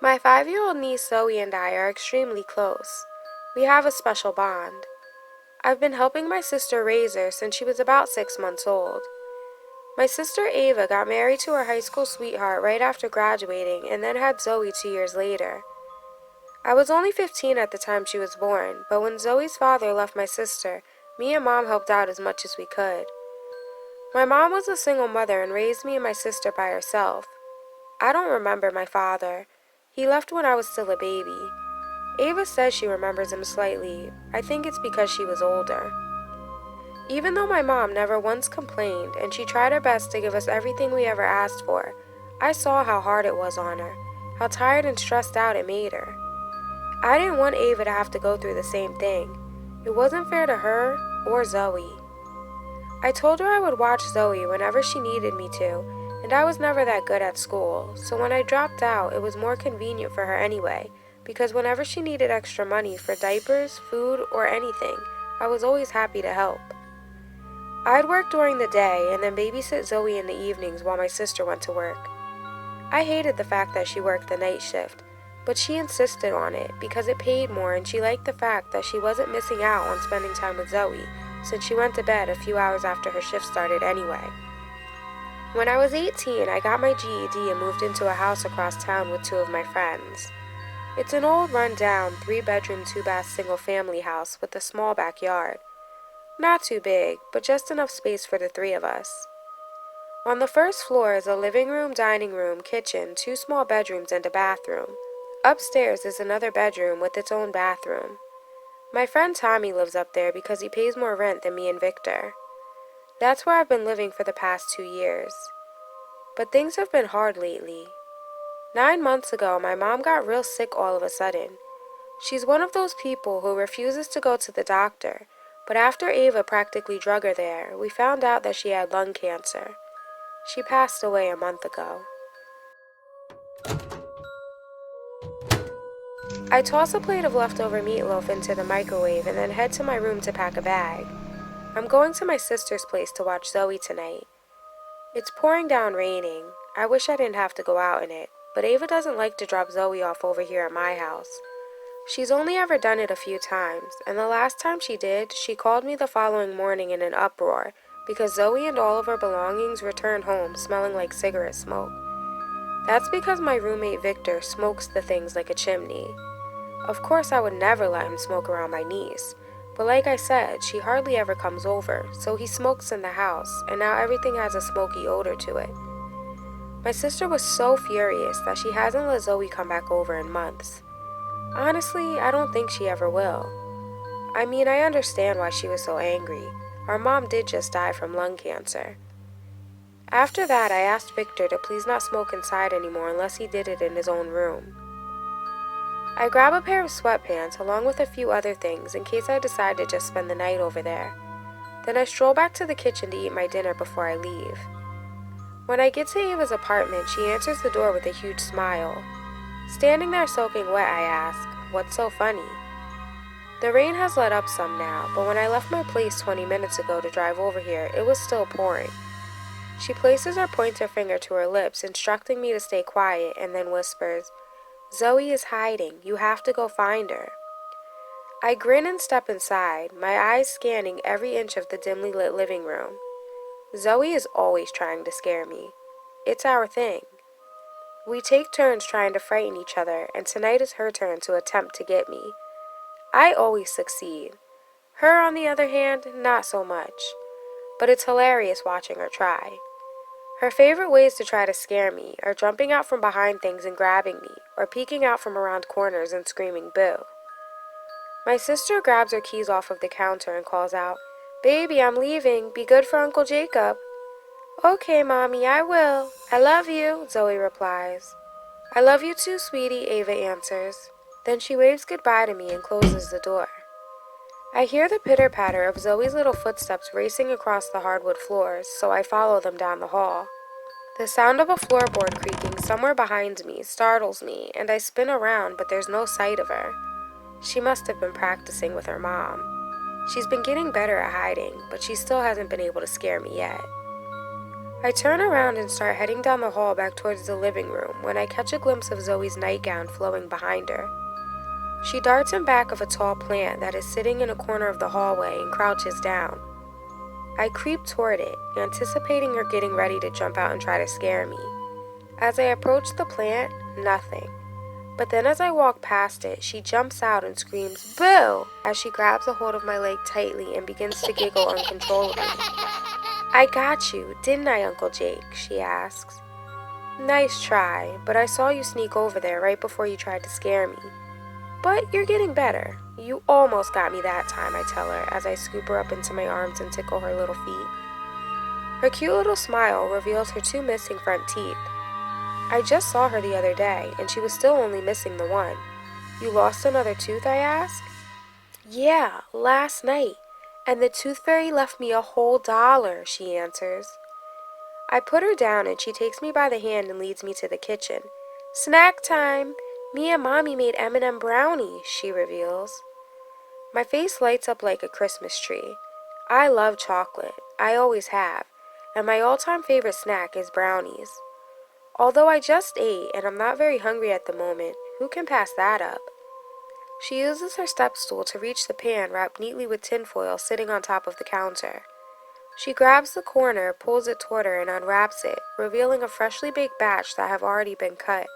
My 5-year-old niece Zoe and I are extremely close. We have a special bond. I've been helping my sister raise her since she was about 6 months old. My sister Ava got married to her high school sweetheart right after graduating and then had Zoe 2 years later. I was only 15 at the time she was born, but when Zoe's father left my sister, me and Mom helped out as much as we could. My mom was a single mother and raised me and my sister by herself. I don't remember my father. He left when I was still a baby. Ava says she remembers him slightly. I think it's because she was older. Even though my mom never once complained and she tried her best to give us everything we ever asked for, I saw how hard it was on her, how tired and stressed out it made her. I didn't want Ava to have to go through the same thing. It wasn't fair to her or Zoe. I told her I would watch Zoe whenever she needed me to, and I was never that good at school, so when I dropped out, it was more convenient for her anyway, because whenever she needed extra money for diapers, food, or anything, I was always happy to help. I'd work during the day and then babysit Zoe in the evenings while my sister went to work. I hated the fact that she worked the night shift, but she insisted on it because it paid more and she liked the fact that she wasn't missing out on spending time with Zoe since she went to bed a few hours after her shift started anyway. When I was 18, I got my GED and moved into a house across town with 2 of my friends. It's an old run-down 3-bedroom, 2-bath single-family house with a small backyard. Not too big, but just enough space for the 3 of us. On the first floor is a living room, dining room, kitchen, 2 small bedrooms, and a bathroom. Upstairs is another bedroom with its own bathroom. My friend Tommy lives up there because he pays more rent than me and Victor. That's where I've been living for the past 2 years. But things have been hard lately. 9 months ago, my mom got real sick all of a sudden. She's one of those people who refuses to go to the doctor, but after Ava practically drug her there, we found out that she had lung cancer. She passed away a month ago. I toss a plate of leftover meatloaf into the microwave and then head to my room to pack a bag. I'm going to my sister's place to watch Zoe tonight. It's pouring down raining. I wish I didn't have to go out in it, but Ava doesn't like to drop Zoe off over here at my house. She's only ever done it a few times, and the last time she did, she called me the following morning in an uproar because Zoe and all of her belongings returned home smelling like cigarette smoke. That's because my roommate Victor smokes the things like a chimney. Of course, I would never let him smoke around my niece, but like I said, she hardly ever comes over, so he smokes in the house, and now everything has a smoky odor to it. My sister was so furious that she hasn't let Zoe come back over in months. Honestly, I don't think she ever will. I mean, I understand why she was so angry. Our mom did just die from lung cancer. After that, I asked Victor to please not smoke inside anymore unless he did it in his own room. I grab a pair of sweatpants along with a few other things in case I decide to just spend the night over there. Then I stroll back to the kitchen to eat my dinner before I leave. When I get to Ava's apartment, she answers the door with a huge smile. Standing there soaking wet, I ask, "What's so funny?" The rain has let up some now, but when I left my place 20 minutes ago to drive over here, it was still pouring. She places her pointer finger to her lips, instructing me to stay quiet, and then whispers, "Zoe is hiding. You have to go find her." I grin and step inside, my eyes scanning every inch of the dimly lit living room. Zoe is always trying to scare me. It's our thing. We take turns trying to frighten each other, and tonight is her turn to attempt to get me. I always succeed. Her, on the other hand, not so much. But it's hilarious watching her try. Her favorite ways to try to scare me are jumping out from behind things and grabbing me, or peeking out from around corners and screaming boo. My sister grabs her keys off of the counter and calls out, "Baby, I'm leaving. Be good for Uncle Jacob." "Okay, Mommy, I will. I love you," Zoe replies. "I love you too, sweetie," Ava answers. Then she waves goodbye to me and closes the door. I hear the pitter-patter of Zoe's little footsteps racing across the hardwood floors, so I follow them down the hall. The sound of a floorboard creaking somewhere behind me startles me, and I spin around, but there's no sight of her. She must have been practicing with her mom. She's been getting better at hiding, but she still hasn't been able to scare me yet. I turn around and start heading down the hall back towards the living room when I catch a glimpse of Zoe's nightgown flowing behind her. She darts in back of a tall plant that is sitting in a corner of the hallway and crouches down. I creep toward it, anticipating her getting ready to jump out and try to scare me. As I approach the plant, nothing. But then as I walk past it, she jumps out and screams, "Boo!" as she grabs a hold of my leg tightly and begins to giggle uncontrollably. "I got you, didn't I, Uncle Jake?" she asks. "Nice try, but I saw you sneak over there right before you tried to scare me. But you're getting better. You almost got me that time," I tell her as I scoop her up into my arms and tickle her little feet. Her cute little smile reveals her 2 missing front teeth. I just saw her the other day, and she was still only missing the one. "You lost another tooth?" I ask. "Yeah, last night, and the tooth fairy left me a whole $1, she answers. I put her down and she takes me by the hand and leads me to the kitchen. "Snack time! Me and Mommy made M&M brownies," she reveals. My face lights up like a Christmas tree. I love chocolate, I always have, and my all-time favorite snack is brownies. Although I just ate and I'm not very hungry at the moment, who can pass that up? She uses her step stool to reach the pan wrapped neatly with tinfoil sitting on top of the counter. She grabs the corner, pulls it toward her, and unwraps it, revealing a freshly baked batch that have already been cut.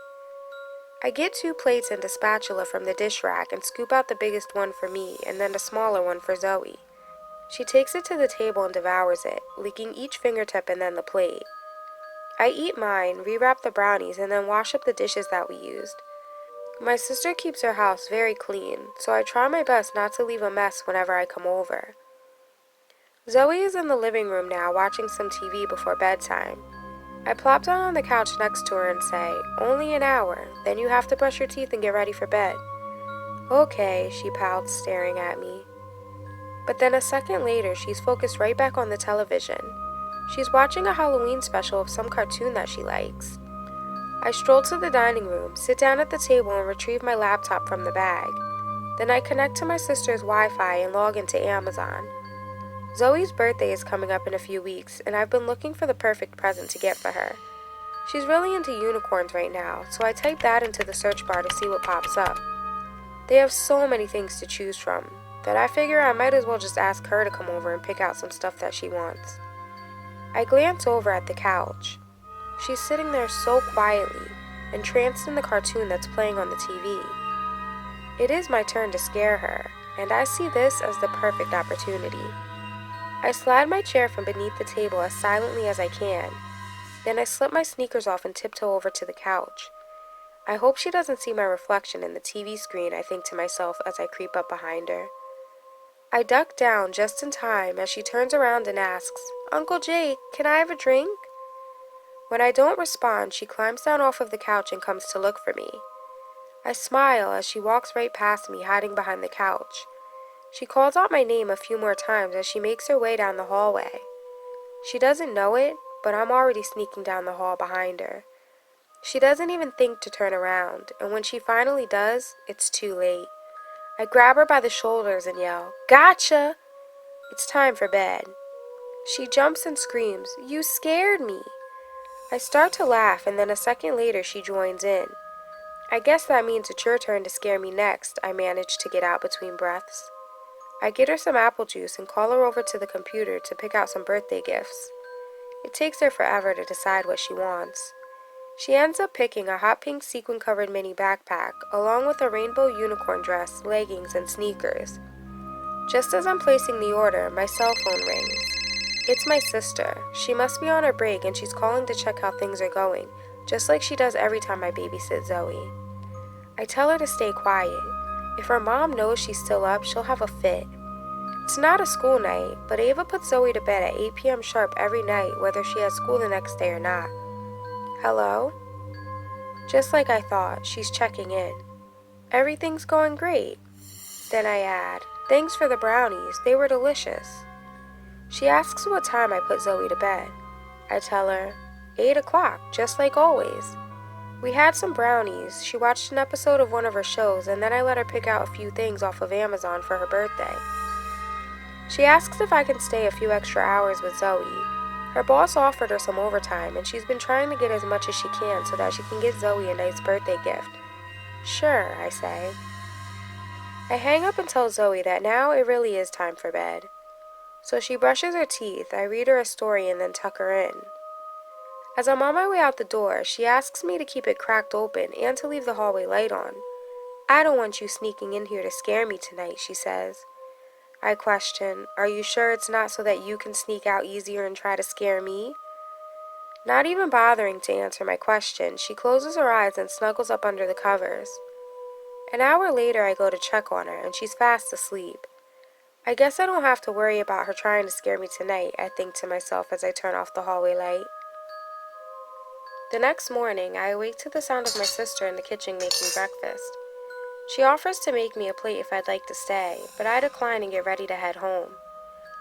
I get 2 plates and a spatula from the dish rack and scoop out the biggest one for me and then a smaller one for Zoe. She takes it to the table and devours it, licking each fingertip and then the plate. I eat mine, rewrap the brownies, and then wash up the dishes that we used. My sister keeps her house very clean, so I try my best not to leave a mess whenever I come over. Zoe is in the living room now watching some TV before bedtime. I plop down on the couch next to her and say, "Only an hour, then you have to brush your teeth and get ready for bed." "Okay," she pouts, staring at me. But then a second later, she's focused right back on the television. She's watching a Halloween special of some cartoon that she likes. I stroll to the dining room, sit down at the table, and retrieve my laptop from the bag. Then I connect to my sister's Wi-Fi and log into Amazon. Zoe's birthday is coming up in a few weeks, and I've been looking for the perfect present to get for her. She's really into unicorns right now, so I type that into the search bar to see what pops up. They have so many things to choose from that I figure I might as well just ask her to come over and pick out some stuff that she wants. I glance over at the couch. She's sitting there so quietly, entranced in the cartoon that's playing on the TV. It is my turn to scare her, and I see this as the perfect opportunity. I slide my chair from beneath the table as silently as I can. Then I slip my sneakers off and tiptoe over to the couch. I hope she doesn't see my reflection in the TV screen, I think to myself as I creep up behind her. I duck down just in time as she turns around and asks, "Uncle Jake, can I have a drink?" When I don't respond, she climbs down off of the couch and comes to look for me. I smile as she walks right past me, hiding behind the couch. She calls out my name a few more times as she makes her way down the hallway. She doesn't know it, but I'm already sneaking down the hall behind her. She doesn't even think to turn around, and when she finally does, it's too late. I grab her by the shoulders and yell, "Gotcha!" It's time for bed. She jumps and screams, "You scared me!" I start to laugh, and then a second later she joins in. "I guess that means it's your turn to scare me next," I manage to get out between breaths. I get her some apple juice and call her over to the computer to pick out some birthday gifts. It takes her forever to decide what she wants. She ends up picking a hot pink sequin-covered mini backpack, along with a rainbow unicorn dress, leggings, and sneakers. Just as I'm placing the order, my cell phone rings. It's my sister. She must be on her break and she's calling to check how things are going, just like she does every time I babysit Zoe. I tell her to stay quiet. If her mom knows she's still up, she'll have a fit. It's not a school night, but Ava puts Zoe to bed at 8 p.m. sharp every night, whether she has school the next day or not. "Hello?" Just like I thought, she's checking in. "Everything's going great." Then I add, "Thanks for the brownies, they were delicious." She asks what time I put Zoe to bed. I tell her, 8 o'clock, just like always. We had some brownies, she watched an episode of one of her shows, and then I let her pick out a few things off of Amazon for her birthday. She asks if I can stay a few extra hours with Zoe. Her boss offered her some overtime, and she's been trying to get as much as she can so that she can get Zoe a nice birthday gift. Sure, I say. I hang up and tell Zoe that now it really is time for bed. So she brushes her teeth, I read her a story, and then tuck her in. As I'm on my way out the door, she asks me to keep it cracked open and to leave the hallway light on. I don't want you sneaking in here to scare me tonight, she says. I question, are you sure it's not so that you can sneak out easier and try to scare me? Not even bothering to answer my question, she closes her eyes and snuggles up under the covers. An hour later, I go to check on her, and she's fast asleep. I guess I don't have to worry about her trying to scare me tonight, I think to myself as I turn off the hallway light. The next morning, I awake to the sound of my sister in the kitchen making breakfast. She offers to make me a plate if I'd like to stay, but I decline and get ready to head home.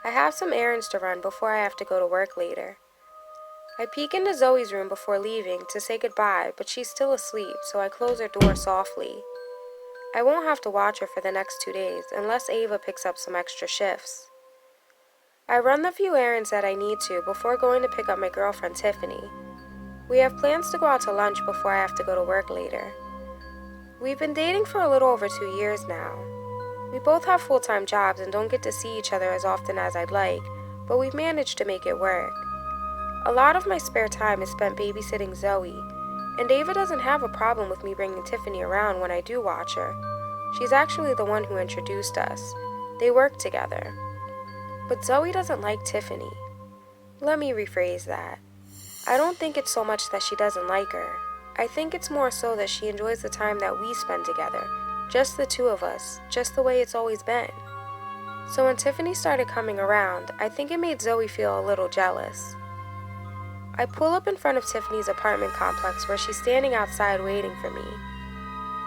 I have some errands to run before I have to go to work later. I peek into Zoe's room before leaving to say goodbye, but she's still asleep, so I close her door softly. I won't have to watch her for the next 2 days unless Ava picks up some extra shifts. I run the few errands that I need to before going to pick up my girlfriend Tiffany. We have plans to go out to lunch before I have to go to work later. We've been dating for a little over 2 years now. We both have full-time jobs and don't get to see each other as often as I'd like, but we've managed to make it work. A lot of my spare time is spent babysitting Zoe, and Ava doesn't have a problem with me bringing Tiffany around when I do watch her. She's actually the one who introduced us. They work together. But Zoe doesn't like Tiffany. Let me rephrase that. I don't think it's so much that she doesn't like her. I think it's more so that she enjoys the time that we spend together. Just the two of us, just the way it's always been. So when Tiffany started coming around, I think it made Zoe feel a little jealous. I pull up in front of Tiffany's apartment complex where she's standing outside waiting for me.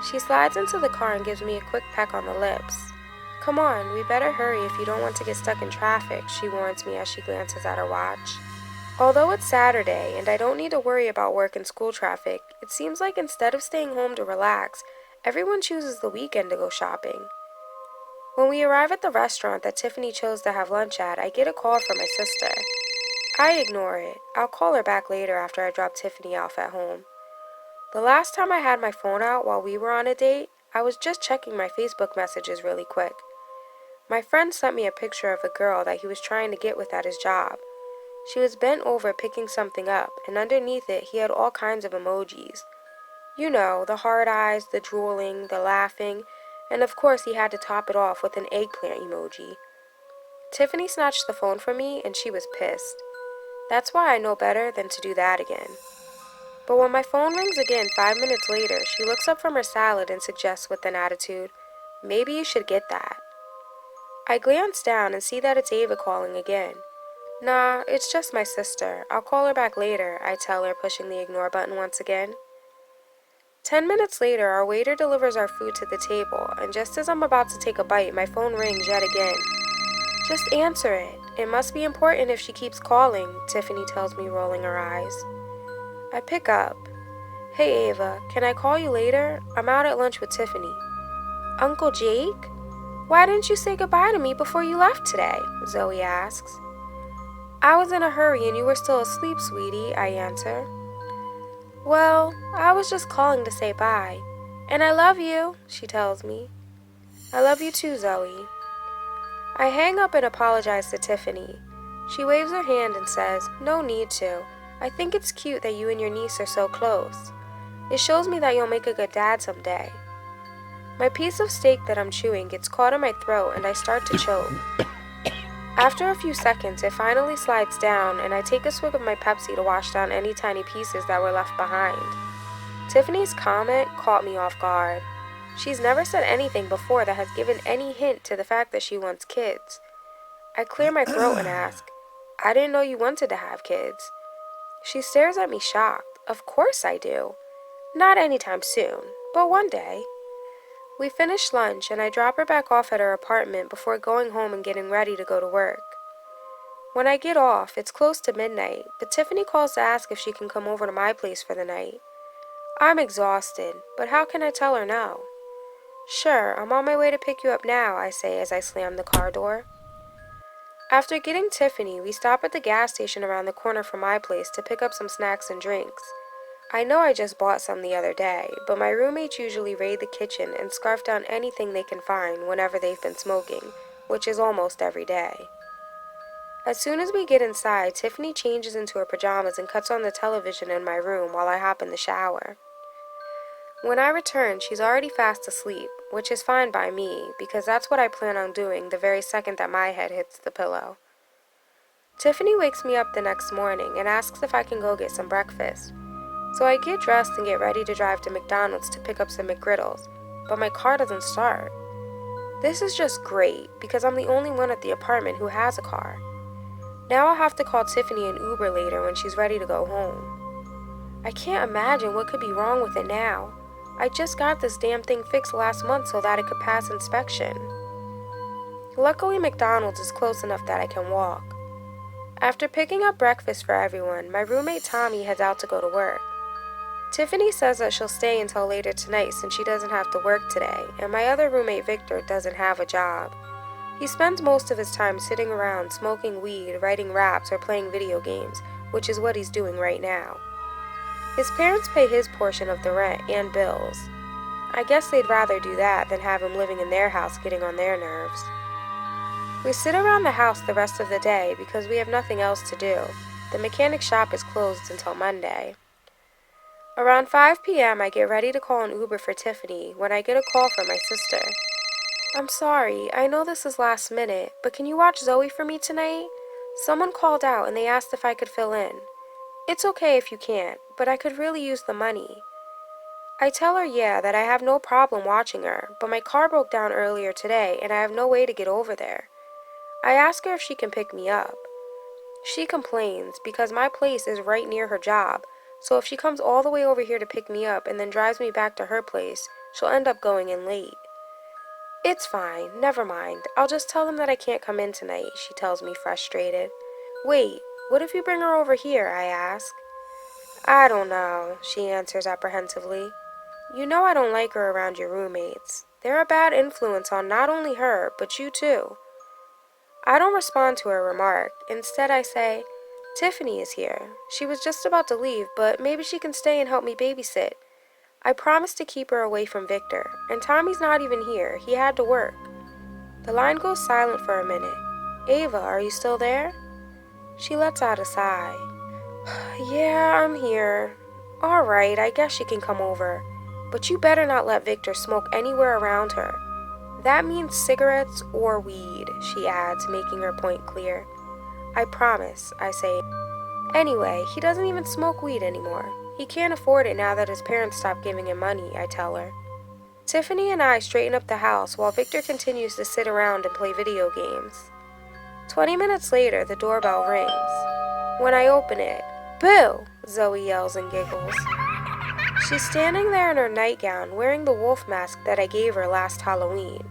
She slides into the car and gives me a quick peck on the lips. Come on, we better hurry if you don't want to get stuck in traffic, she warns me as she glances at her watch. Although it's Saturday and I don't need to worry about work and school traffic, it seems like instead of staying home to relax, everyone chooses the weekend to go shopping. When we arrive at the restaurant that Tiffany chose to have lunch at, I get a call from my sister. I ignore it. I'll call her back later after I drop Tiffany off at home. The last time I had my phone out while we were on a date, I was just checking my Facebook messages really quick. My friend sent me a picture of a girl that he was trying to get with at his job. She was bent over picking something up, and underneath it he had all kinds of emojis. You know, the hard eyes, the drooling, the laughing, and of course he had to top it off with an eggplant emoji. Tiffany snatched the phone from me and she was pissed. That's why I know better than to do that again. But when my phone rings again 5 minutes later, she looks up from her salad and suggests with an attitude, maybe you should get that. I glance down and see that it's Ava calling again. Nah, it's just my sister. I'll call her back later, I tell her, pushing the ignore button once again. 10 minutes later, our waiter delivers our food to the table, and just as I'm about to take a bite, my phone rings yet again. Just answer it. It must be important if she keeps calling, Tiffany tells me, rolling her eyes. I pick up. Hey Ava, can I call you later? I'm out at lunch with Tiffany. Uncle Jake? Why didn't you say goodbye to me before you left today? Zoe asks. I was in a hurry and you were still asleep, sweetie, I answer. Well, I was just calling to say bye. And I love you, she tells me. I love you too, Zoe. I hang up and apologize to Tiffany. She waves her hand and says, no need to. I think it's cute that you and your niece are so close. It shows me that you'll make a good dad someday. My piece of steak that I'm chewing gets caught in my throat and I start to choke. After a few seconds, it finally slides down and I take a swig of my Pepsi to wash down any tiny pieces that were left behind. Tiffany's comment caught me off guard. She's never said anything before that has given any hint to the fact that she wants kids. I clear my throat and ask, I didn't know you wanted to have kids. She stares at me shocked. Of course I do. Not anytime soon, but one day. We finish lunch and I drop her back off at her apartment before going home and getting ready to go to work. When I get off, it's close to midnight, but Tiffany calls to ask if she can come over to my place for the night. I'm exhausted, but how can I tell her no? Sure, I'm on my way to pick you up now, I say as I slam the car door. After getting Tiffany, we stop at the gas station around the corner from my place to pick up some snacks and drinks. I know I just bought some the other day, but my roommates usually raid the kitchen and scarf down anything they can find whenever they've been smoking, which is almost every day. As soon as we get inside, Tiffany changes into her pajamas and cuts on the television in my room while I hop in the shower. When I return, she's already fast asleep, which is fine by me because that's what I plan on doing the very second that my head hits the pillow. Tiffany wakes me up the next morning and asks if I can go get some breakfast. So I get dressed and get ready to drive to McDonald's to pick up some McGriddles, but my car doesn't start. This is just great because I'm the only one at the apartment who has a car. Now I'll have to call Tiffany an Uber later when she's ready to go home. I can't imagine what could be wrong with it now. I just got this damn thing fixed last month so that it could pass inspection. Luckily, McDonald's is close enough that I can walk. After picking up breakfast for everyone, my roommate Tommy heads out to go to work. Tiffany says that she'll stay until later tonight since she doesn't have to work today, and my other roommate Victor doesn't have a job. He spends most of his time sitting around smoking weed, writing raps, or playing video games, which is what he's doing right now. His parents pay his portion of the rent and bills. I guess they'd rather do that than have him living in their house getting on their nerves. We sit around the house the rest of the day because we have nothing else to do. The mechanic shop is closed until Monday. Around 5 p.m., I get ready to call an Uber for Tiffany when I get a call from my sister. "I'm sorry, I know this is last minute, but can you watch Zoe for me tonight? Someone called out and they asked if I could fill in. It's okay if you can't, but I could really use the money." I tell her that I have no problem watching her, but my car broke down earlier today and I have no way to get over there. I ask her if she can pick me up. She complains because my place is right near her job, so if she comes all the way over here to pick me up and then drives me back to her place, she'll end up going in late. "It's fine, never mind. I'll just tell them that I can't come in tonight," she tells me, frustrated. "Wait, what if you bring her over here?" I ask. "I don't know," she answers apprehensively. "You know I don't like her around your roommates. They're a bad influence on not only her, but you too." I don't respond to her remark. Instead, I say, "Tiffany is here. She was just about to leave, but maybe she can stay and help me babysit. I promised to keep her away from Victor, and Tommy's not even here. He had to work." The line goes silent for a minute. "Ava, are you still there?" She lets out a sigh. "Yeah, I'm here. All right, I guess she can come over. But you better not let Victor smoke anywhere around her. That means cigarettes or weed," she adds, making her point clear. "I promise," I say. "Anyway, he doesn't even smoke weed anymore. He can't afford it now that his parents stopped giving him money," I tell her. Tiffany and I straighten up the house while Victor continues to sit around and play video games. 20 minutes later, the doorbell rings. When I open it, "Boo!" Zoe yells and giggles. She's standing there in her nightgown, wearing the wolf mask that I gave her last Halloween.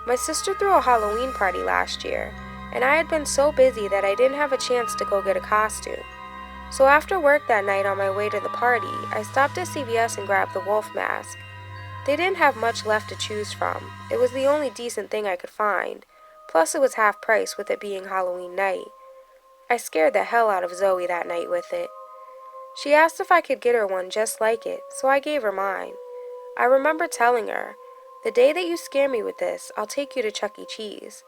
My sister threw a Halloween party last year, and I had been so busy that I didn't have a chance to go get a costume. So after work that night on my way to the party, I stopped at CVS and grabbed the wolf mask. They didn't have much left to choose from. It was the only decent thing I could find, plus it was half price with it being Halloween night. I scared the hell out of Zoe that night with it. She asked if I could get her one just like it, so I gave her mine. I remember telling her, "The day that you scare me with this, I'll take you to Chuck E. Cheese."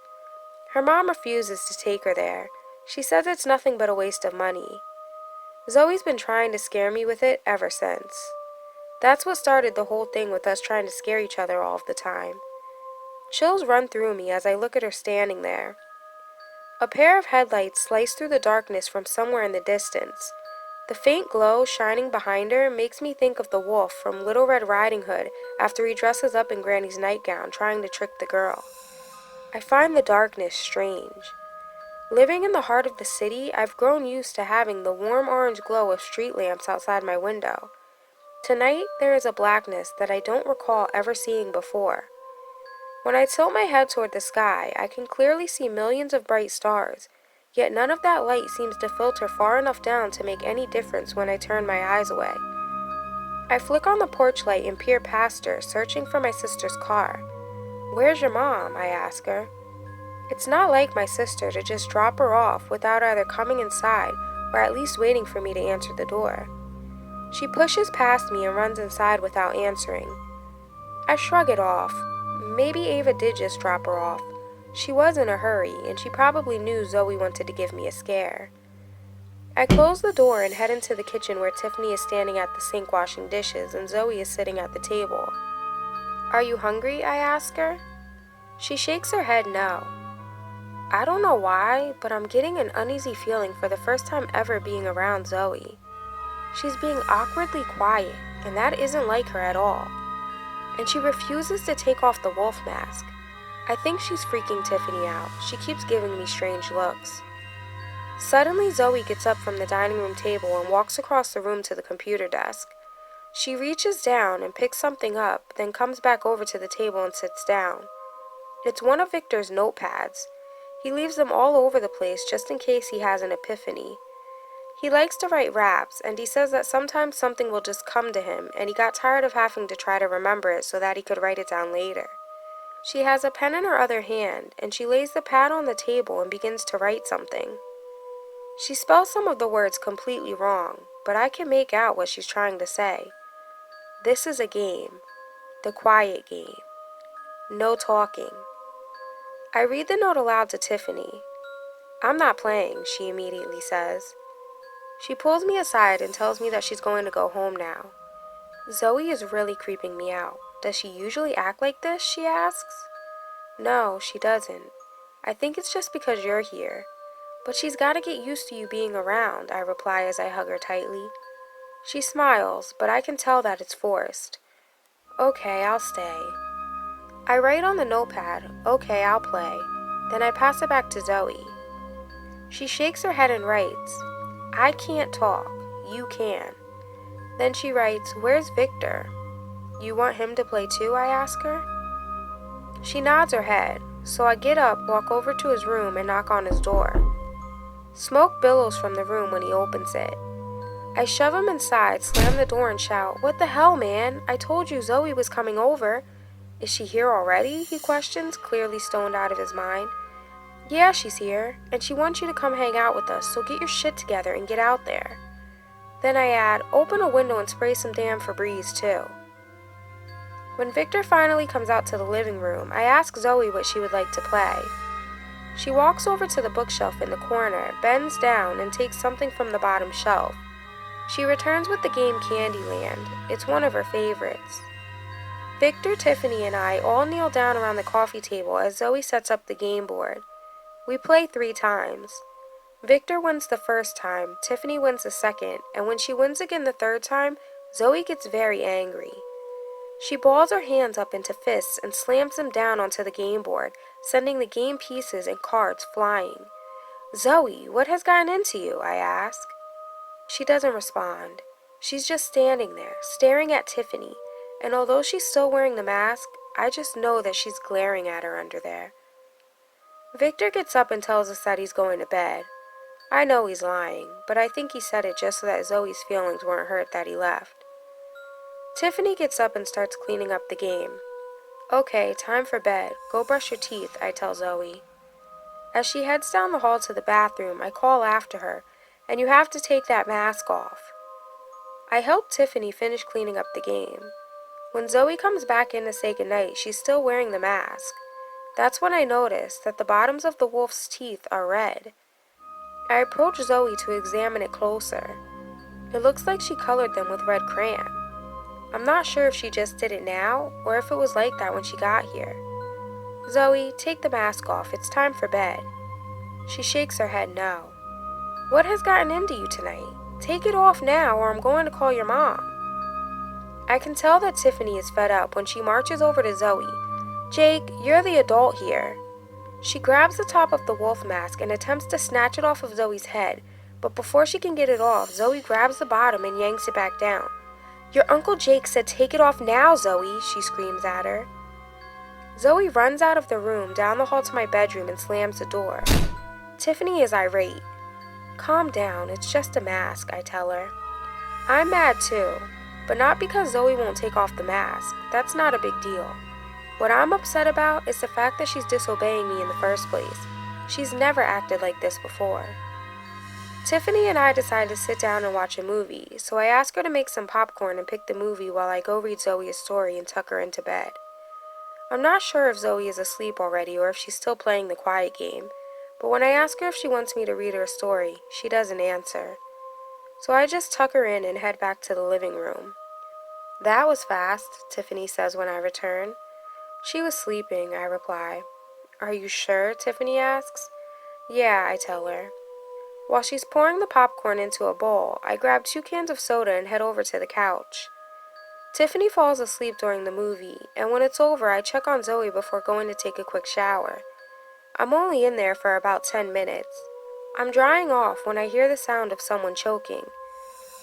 Her mom refuses to take her there. She says it's nothing but a waste of money. Zoe's been trying to scare me with it ever since. That's what started the whole thing with us trying to scare each other all of the time. Chills run through me as I look at her standing there. A pair of headlights slice through the darkness from somewhere in the distance. The faint glow shining behind her makes me think of the wolf from Little Red Riding Hood after he dresses up in Granny's nightgown trying to trick the girl. I find the darkness strange. Living in the heart of the city, I've grown used to having the warm orange glow of street lamps outside my window. Tonight, there is a blackness that I don't recall ever seeing before. When I tilt my head toward the sky, I can clearly see millions of bright stars, yet none of that light seems to filter far enough down to make any difference when I turn my eyes away. I flick on the porch light and peer past her, searching for my sister's car. "Where's your mom?" I ask her. It's not like my sister to just drop her off without either coming inside or at least waiting for me to answer the door. She pushes past me and runs inside without answering. I shrug it off. Maybe Ava did just drop her off. She was in a hurry, and she probably knew Zoe wanted to give me a scare. I close the door and head into the kitchen where Tiffany is standing at the sink washing dishes and Zoe is sitting at the table. "Are you hungry?" I ask her. She shakes her head no. I don't know why, but I'm getting an uneasy feeling for the first time ever being around Zoe. She's being awkwardly quiet, and that isn't like her at all. And she refuses to take off the wolf mask. I think she's freaking Tiffany out. She keeps giving me strange looks. Suddenly, Zoe gets up from the dining room table and walks across the room to the computer desk. She reaches down and picks something up, then comes back over to the table and sits down. It's one of Victor's notepads. He leaves them all over the place just in case he has an epiphany. He likes to write raps, and he says that sometimes something will just come to him, and he got tired of having to try to remember it so that he could write it down later. She has a pen in her other hand, and she lays the pad on the table and begins to write something. She spells some of the words completely wrong, but I can make out what she's trying to say. This is a game. The quiet game. No talking. I read the note aloud to Tiffany. "I'm not playing," she immediately says. She pulls me aside and tells me that she's going to go home now. Zoe is really creeping me out. Does she usually act like this? She asks. No, she doesn't. I think it's just because you're here. But she's got to get used to you being around, I reply as I hug her tightly. She smiles, but I can tell that it's forced. Okay, I'll stay. I write on the notepad, okay, I'll play. Then I pass it back to Zoe. She shakes her head and writes, I can't talk, you can. Then she writes, where's Victor? You want him to play too, I ask her. She nods her head, so I get up, walk over to his room, and knock on his door. Smoke billows from the room when he opens it. I shove him inside, slam the door, and shout, What the hell, man? I told you Zoe was coming over. Is she here already? He questions, clearly stoned out of his mind. Yeah, she's here, and she wants you to come hang out with us, so get your shit together and get out there. Then I add, open a window and spray some damn Febreze too. When Victor finally comes out to the living room, I ask Zoe what she would like to play. She walks over to the bookshelf in the corner, bends down, and takes something from the bottom shelf. She returns with the game Candyland. It's one of her favorites. Victor, Tiffany, and I all kneel down around the coffee table as Zoe sets up the game board. We play 3 times. Victor wins the first time, Tiffany wins the second, and when she wins again the third time, Zoe gets very angry. She balls her hands up into fists and slams them down onto the game board, sending the game pieces and cards flying. Zoe, what has gotten into you? I ask. She doesn't respond. She's just standing there, staring at Tiffany, and although she's still wearing the mask, I just know that she's glaring at her under there. Victor gets up and tells us that he's going to bed. I know he's lying, but I think he said it just so that Zoe's feelings weren't hurt that he left. Tiffany gets up and starts cleaning up the game. Okay, time for bed. Go brush your teeth, I tell Zoe. As she heads down the hall to the bathroom, I call after her, and you have to take that mask off. I help Tiffany finish cleaning up the game. When Zoe comes back in to say goodnight, she's still wearing the mask. That's when I notice that the bottoms of the wolf's teeth are red. I approach Zoe to examine it closer. It looks like she colored them with red crayon. I'm not sure if she just did it now, or if it was like that when she got here. Zoe, take the mask off. It's time for bed. She shakes her head no. What has gotten into you tonight? Take it off now, or I'm going to call your mom. I can tell that Tiffany is fed up when she marches over to Zoe. Jake, you're the adult here. She grabs the top of the wolf mask and attempts to snatch it off of Zoe's head, but before she can get it off, Zoe grabs the bottom and yanks it back down. Your Uncle Jake said take it off now, Zoe, she screams at her. Zoe runs out of the room, down the hall to my bedroom, and slams the door. Tiffany is irate. Calm down, it's just a mask, I tell her. I'm mad too, but not because Zoe won't take off the mask. That's not a big deal. What I'm upset about is the fact that she's disobeying me in the first place. She's never acted like this before. Tiffany and I decide to sit down and watch a movie, so I ask her to make some popcorn and pick the movie while I go read Zoe a story and tuck her into bed. I'm not sure if Zoe is asleep already or if she's still playing the quiet game, but when I ask her if she wants me to read her a story, she doesn't answer. So I just tuck her in and head back to the living room. "That was fast," Tiffany says when I return. "She was sleeping," I reply. "Are you sure?" Tiffany asks. "Yeah," I tell her. While she's pouring the popcorn into a bowl, I grab 2 cans of soda and head over to the couch. Tiffany falls asleep during the movie, and when it's over, I check on Zoe before going to take a quick shower. I'm only in there for about 10 minutes. I'm drying off when I hear the sound of someone choking.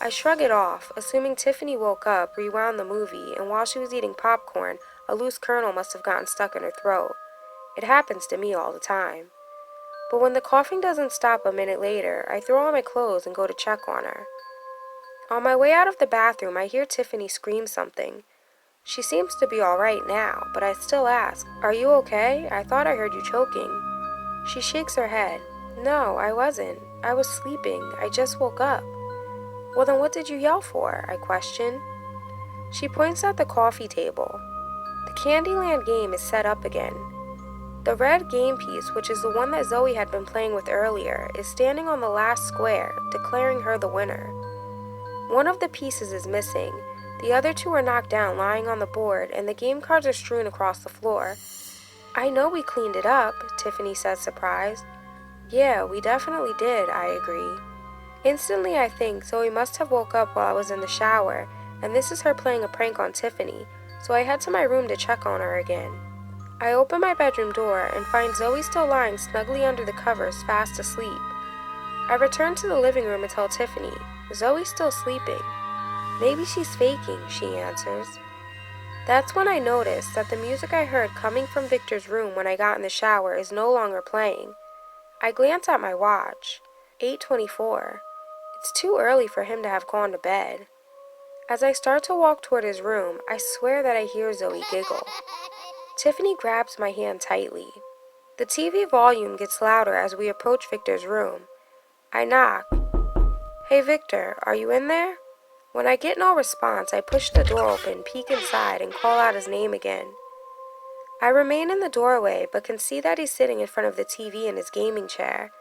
I shrug it off, assuming Tiffany woke up, rewound the movie, and while she was eating popcorn, a loose kernel must have gotten stuck in her throat. It happens to me all the time. But when the coughing doesn't stop a minute later, I throw on my clothes and go to check on her. On my way out of the bathroom, I hear Tiffany scream something. She seems to be alright now, but I still ask, "Are you okay? I thought I heard you choking." She shakes her head. "No, I wasn't. I was sleeping. I just woke up." "Well, then what did you yell for?" I question. She points at the coffee table. The Candyland game is set up again. The red game piece, which is the one that Zoe had been playing with earlier, is standing on the last square, declaring her the winner. One of the pieces is missing. The other 2 are knocked down, lying on the board, and the game cards are strewn across the floor. "I know we cleaned it up," Tiffany says, surprised. "Yeah, we definitely did," I agree. Instantly I think Zoe must have woke up while I was in the shower, and this is her playing a prank on Tiffany, so I head to my room to check on her again. I open my bedroom door and find Zoe still lying snugly under the covers, fast asleep. I return to the living room and tell Tiffany, "Zoe's still sleeping." "Maybe she's faking," she answers. That's when I notice that the music I heard coming from Victor's room when I got in the shower is no longer playing. I glance at my watch. 8:24. It's too early for him to have gone to bed. As I start to walk toward his room, I swear that I hear Zoe giggle. Tiffany grabs my hand tightly. The TV volume gets louder as we approach Victor's room. I knock. "Hey Victor, are you in there?" When I get no response, I push the door open, peek inside, and call out his name again. I remain in the doorway, but can see that he's sitting in front of the TV in his gaming chair.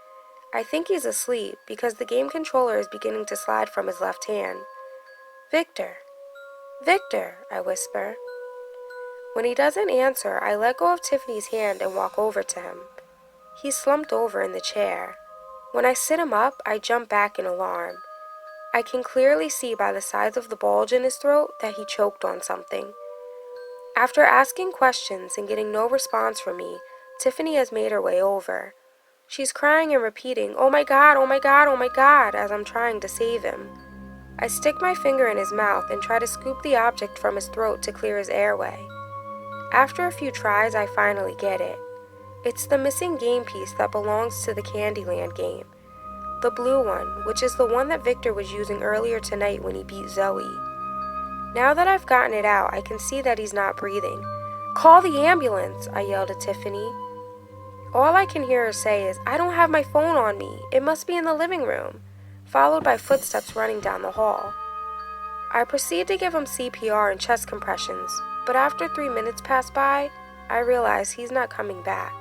I think he's asleep because the game controller is beginning to slide from his left hand. "Victor! Victor!" I whisper. When he doesn't answer, I let go of Tiffany's hand and walk over to him. He's slumped over in the chair. When I sit him up, I jump back in alarm. I can clearly see by the size of the bulge in his throat that he choked on something. After asking questions and getting no response from me, Tiffany has made her way over. She's crying and repeating, "Oh my God, oh my God, oh my God," as I'm trying to save him. I stick my finger in his mouth and try to scoop the object from his throat to clear his airway. After a few tries, I finally get it. It's the missing game piece that belongs to the Candyland game. The blue one, which is the one that Victor was using earlier tonight when he beat Zoe. Now that I've gotten it out, I can see that he's not breathing. "Call the ambulance," I yell to Tiffany. All I can hear her say is, "I don't have my phone on me. It must be in the living room," followed by footsteps running down the hall. I proceed to give him CPR and chest compressions, but after 3 minutes pass by, I realize he's not coming back.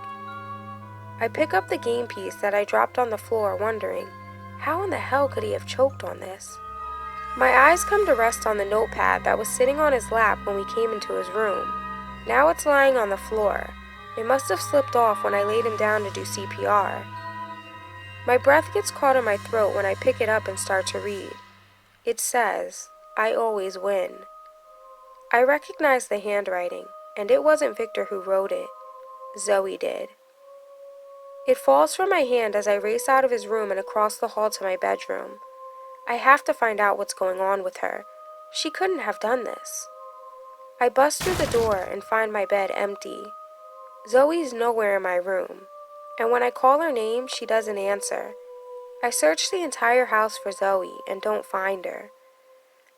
I pick up the game piece that I dropped on the floor, wondering, how in the hell could he have choked on this? My eyes come to rest on the notepad that was sitting on his lap when we came into his room. Now it's lying on the floor. It must have slipped off when I laid him down to do CPR. My breath gets caught in my throat when I pick it up and start to read. It says, "I always win." I recognize the handwriting, and it wasn't Victor who wrote it. Zoe did. It falls from my hand as I race out of his room and across the hall to my bedroom. I have to find out what's going on with her. She couldn't have done this. I bust through the door and find my bed empty. Zoe's nowhere in my room, and when I call her name, she doesn't answer. I search the entire house for Zoe and don't find her.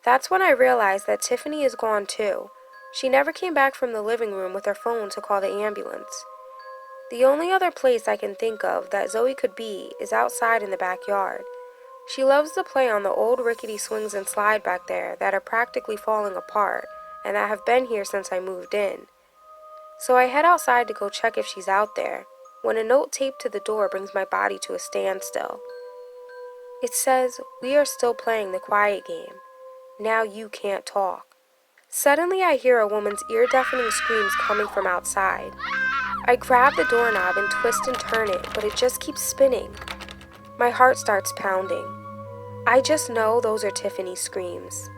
That's when I realize that Tiffany is gone too. She never came back from the living room with her phone to call the ambulance. The only other place I can think of that Zoe could be is outside in the backyard. She loves to play on the old rickety swings and slide back there that are practically falling apart and that have been here since I moved in. So I head outside to go check if she's out there, when a note taped to the door brings my body to a standstill. It says, "We are still playing the quiet game. Now you can't talk." Suddenly I hear a woman's ear-deafening screams coming from outside. I grab the doorknob and twist and turn it, but it just keeps spinning. My heart starts pounding. I just know those are Tiffany's screams.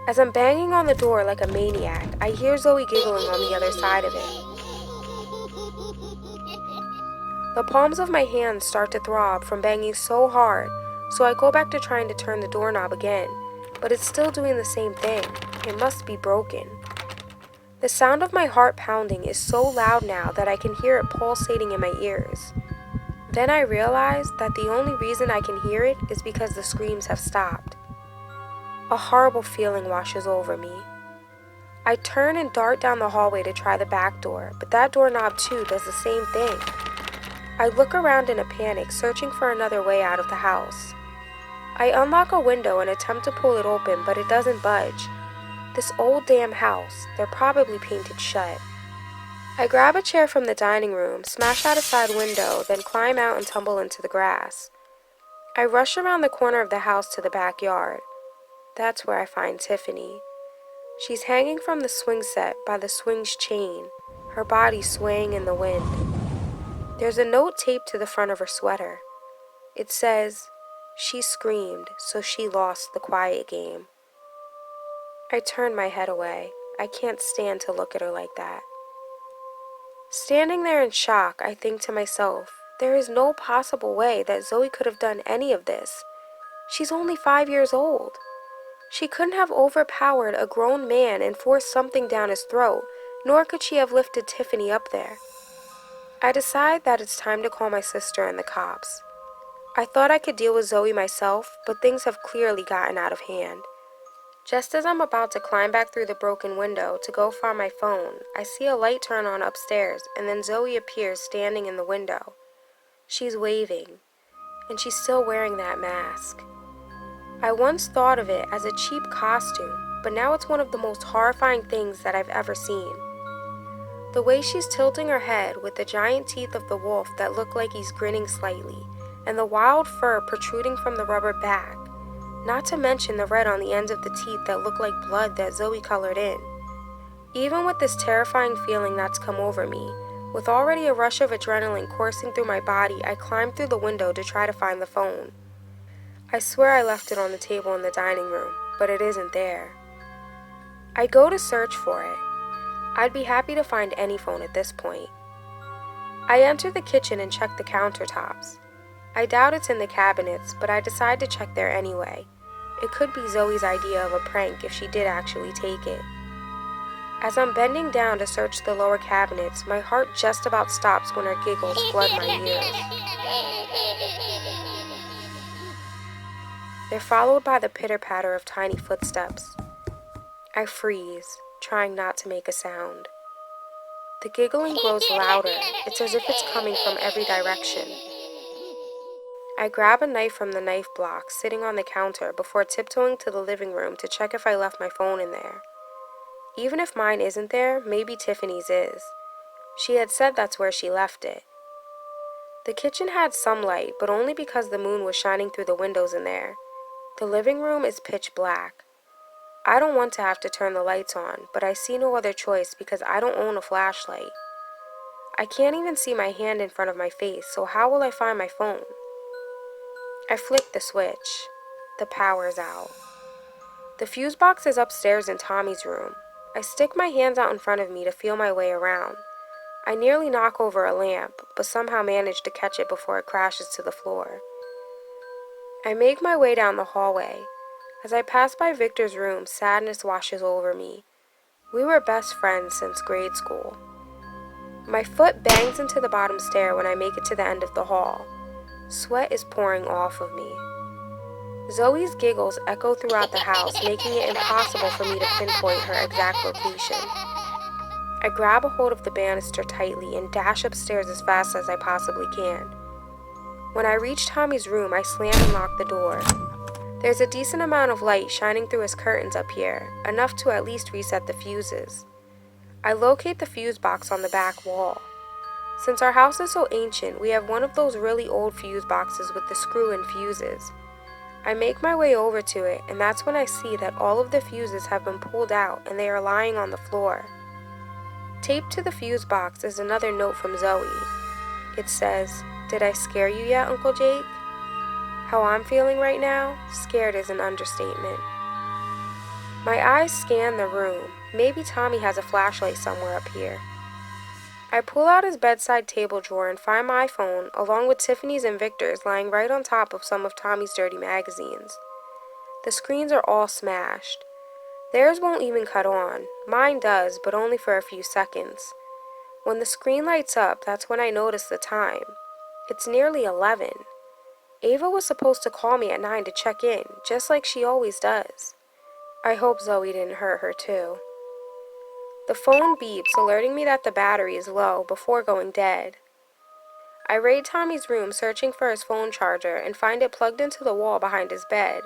As I'm banging on the door like a maniac, I hear Zoe giggling on the other side of it. The palms of my hands start to throb from banging so hard, so I go back to trying to turn the doorknob again, but it's still doing the same thing. It must be broken. The sound of my heart pounding is so loud now that I can hear it pulsating in my ears. Then I realize that the only reason I can hear it is because the screams have stopped. A horrible feeling washes over me. I turn and dart down the hallway to try the back door, but that doorknob too does the same thing. I look around in a panic, searching for another way out of the house. I unlock a window and attempt to pull it open, but it doesn't budge. This old damn house, they're probably painted shut. I grab a chair from the dining room, smash out a side window, then climb out and tumble into the grass. I rush around the corner of the house to the backyard. That's where I find Tiffany. She's hanging from the swing set by the swing's chain, her body swaying in the wind. There's a note taped to the front of her sweater. It says, "She screamed, so she lost the quiet game." I turn my head away. I can't stand to look at her like that. Standing there in shock, I think to myself, there is no possible way that Zoe could have done any of this. She's only 5 years old. She couldn't have overpowered a grown man and forced something down his throat, nor could she have lifted Tiffany up there. I decide that it's time to call my sister and the cops. I thought I could deal with Zoe myself, but things have clearly gotten out of hand. Just as I'm about to climb back through the broken window to go find my phone, I see a light turn on upstairs, and then Zoe appears standing in the window. She's waving, and she's still wearing that mask. I once thought of it as a cheap costume, but now it's one of the most horrifying things that I've ever seen. The way she's tilting her head with the giant teeth of the wolf that look like he's grinning slightly, and the wild fur protruding from the rubber back, not to mention the red on the ends of the teeth that look like blood that Zoe colored in. Even with this terrifying feeling that's come over me, with already a rush of adrenaline coursing through my body, I climb through the window to try to find the phone. I swear I left it on the table in the dining room, but it isn't there. I go to search for it. I'd be happy to find any phone at this point. I enter the kitchen and check the countertops. I doubt it's in the cabinets, but I decide to check there anyway. It could be Zoe's idea of a prank if she did actually take it. As I'm bending down to search the lower cabinets, my heart just about stops when her giggles flood my ears. They're followed by the pitter-patter of tiny footsteps. I freeze, trying not to make a sound. The giggling grows louder. It's as if it's coming from every direction. I grab a knife from the knife block sitting on the counter before tiptoeing to the living room to check if I left my phone in there. Even if mine isn't there, maybe Tiffany's is. She had said that's where she left it. The kitchen had some light, but only because the moon was shining through the windows in there. The living room is pitch black. I don't want to have to turn the lights on, but I see no other choice because I don't own a flashlight. I can't even see my hand in front of my face, so how will I find my phone? I flick the switch. The power's out. The fuse box is upstairs in Tommy's room. I stick my hands out in front of me to feel my way around. I nearly knock over a lamp, but somehow manage to catch it before it crashes to the floor. I make my way down the hallway. As I pass by Victor's room, sadness washes over me. We were best friends since grade school. My foot bangs into the bottom stair when I make it to the end of the hall. Sweat is pouring off of me. Zoe's giggles echo throughout the house, making it impossible for me to pinpoint her exact location. I grab a hold of the banister tightly and dash upstairs as fast as I possibly can. When I reach Tommy's room, I slam and lock the door. There's a decent amount of light shining through his curtains up here, enough to at least reset the fuses. I locate the fuse box on the back wall. Since our house is so ancient, we have one of those really old fuse boxes with the screw-in fuses. I make my way over to it, and that's when I see that all of the fuses have been pulled out and they are lying on the floor. Taped to the fuse box is another note from Zoe. It says, "Did I scare you yet, Uncle Jake?" How I'm feeling right now, scared is an understatement. My eyes scan the room. Maybe Tommy has a flashlight somewhere up here. I pull out his bedside table drawer and find my phone, along with Tiffany's and Victor's, lying right on top of some of Tommy's dirty magazines. The screens are all smashed. Theirs won't even cut on. Mine does, but only for a few seconds. When the screen lights up, that's when I notice the time. It's nearly 11. Ava was supposed to call me at 9 to check in, just like she always does. I hope Zoe didn't hurt her too. The phone beeps, alerting me that the battery is low before going dead. I raid Tommy's room, searching for his phone charger, and find it plugged into the wall behind his bed.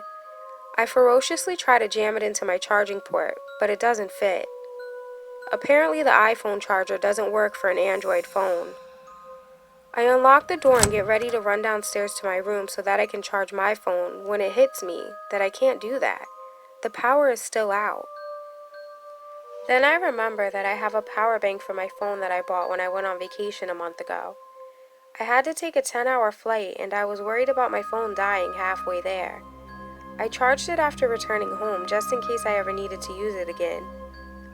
I ferociously try to jam it into my charging port, but it doesn't fit. Apparently the iPhone charger doesn't work for an Android phone. I unlock the door and get ready to run downstairs to my room so that I can charge my phone when it hits me that I can't do that. The power is still out. Then I remember that I have a power bank for my phone that I bought when I went on vacation a month ago. I had to take a 10-hour flight and I was worried about my phone dying halfway there. I charged it after returning home just in case I ever needed to use it again.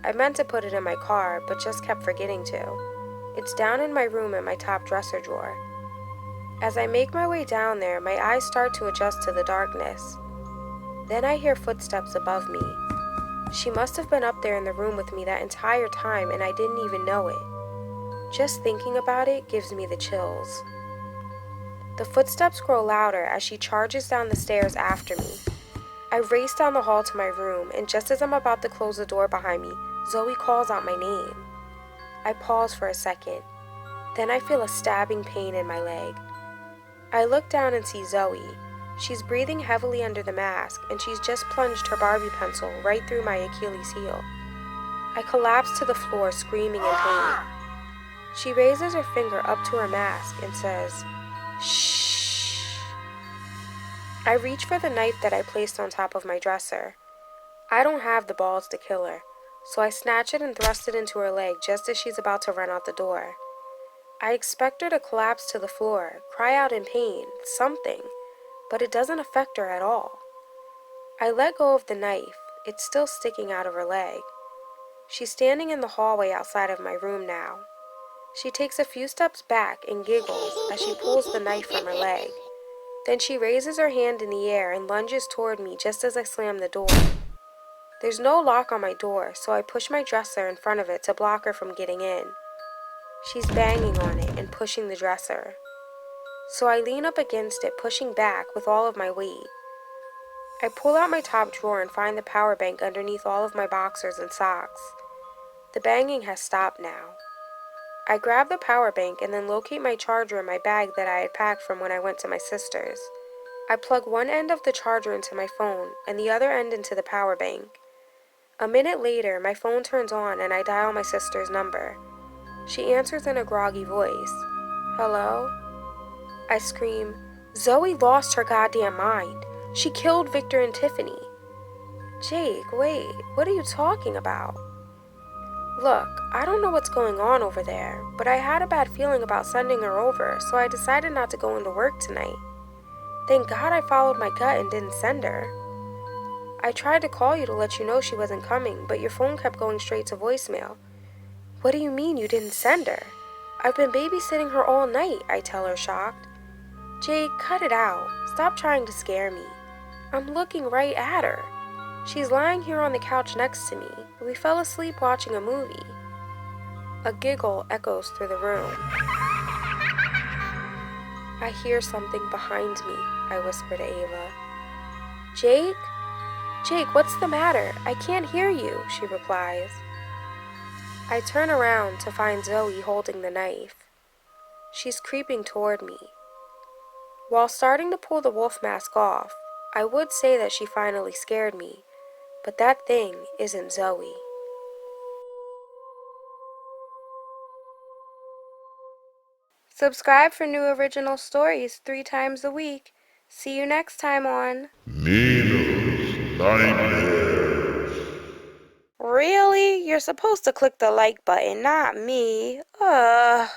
I meant to put it in my car, but just kept forgetting to. It's down in my room in my top dresser drawer. As I make my way down there, my eyes start to adjust to the darkness. Then I hear footsteps above me. She must have been up there in the room with me that entire time and I didn't even know it. Just thinking about it gives me the chills. The footsteps grow louder as she charges down the stairs after me. I race down the hall to my room, and just as I'm about to close the door behind me, Zoe calls out my name. I pause for a second. Then I feel a stabbing pain in my leg. I look down and see Zoe. She's breathing heavily under the mask, and she's just plunged her Barbie pencil right through my Achilles heel. I collapse to the floor, screaming in pain. She raises her finger up to her mask and says, "Shh." I reach for the knife that I placed on top of my dresser. I don't have the balls to kill her, so I snatch it and thrust it into her leg just as she's about to run out the door. I expect her to collapse to the floor, cry out in pain, something, but it doesn't affect her at all. I let go of the knife. It's still sticking out of her leg. She's standing in the hallway outside of my room now. She takes a few steps back and giggles as she pulls the knife from her leg. Then she raises her hand in the air and lunges toward me just as I slam the door. There's no lock on my door, so I push my dresser in front of it to block her from getting in. She's banging on it and pushing the dresser. So I lean up against it, pushing back with all of my weight. I pull out my top drawer and find the power bank underneath all of my boxers and socks. The banging has stopped now. I grab the power bank and then locate my charger in my bag that I had packed from when I went to my sister's. I plug one end of the charger into my phone and the other end into the power bank. A minute later, my phone turns on and I dial my sister's number. She answers in a groggy voice. "Hello?" I scream, "Zoe lost her goddamn mind. She killed Victor and Tiffany." "Jake, wait, what are you talking about?" "Look, I don't know what's going on over there, but I had a bad feeling about sending her over, so I decided not to go into work tonight. Thank God I followed my gut and didn't send her. I tried to call you to let you know she wasn't coming, but your phone kept going straight to voicemail." "What do you mean you didn't send her?" "I've been babysitting her all night," I tell her, shocked. "Jake, cut it out. Stop trying to scare me. I'm looking right at her. She's lying here on the couch next to me. We fell asleep watching a movie." A giggle echoes through the room. "I hear something behind me," I whisper to Ava. Jake? Jake, what's the matter? I can't hear you, she replies. I turn around to find Zoe holding the knife. She's creeping toward me. While starting to pull the wolf mask off, I would say that she finally scared me, but that thing isn't Zoe. Subscribe for new original stories 3 times a week. See you next time on Nina's Nightmares. Really? You're supposed to click the like button, not me. Ugh.